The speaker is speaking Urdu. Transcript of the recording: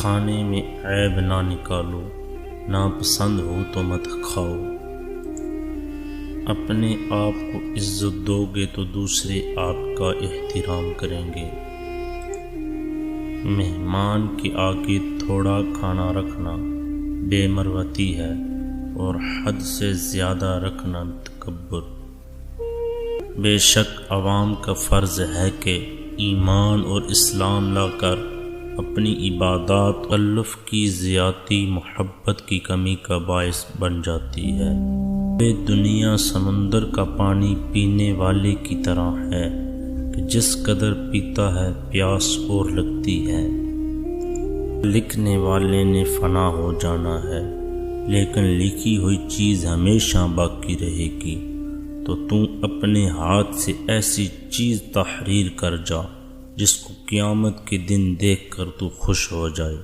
کھانے میں عیب نہ نکالو، ناپسند ہو تو مت کھاؤ۔ اپنے آپ کو عزت دو گے تو دوسرے آپ کا احترام کریں گے۔ مہمان کے آگے تھوڑا کھانا رکھنا بے مروتی ہے اور حد سے زیادہ رکھنا تکبر۔ بے شک عوام کا فرض ہے کہ ایمان اور اسلام لا کر اپنی عبادات تکلف کی زیادتی محبت کی کمی کا باعث بن جاتی ہے۔ یہ دنیا سمندر کا پانی پینے والے کی طرح ہے کہ جس قدر پیتا ہے پیاس اور لگتی ہے۔ لکھنے والے نے فنا ہو جانا ہے لیکن لکھی ہوئی چیز ہمیشہ باقی رہے گی، تو اپنے ہاتھ سے ایسی چیز تحریر کر جا جس کو قیامت کے دن دیکھ کر تو خوش ہو جائے۔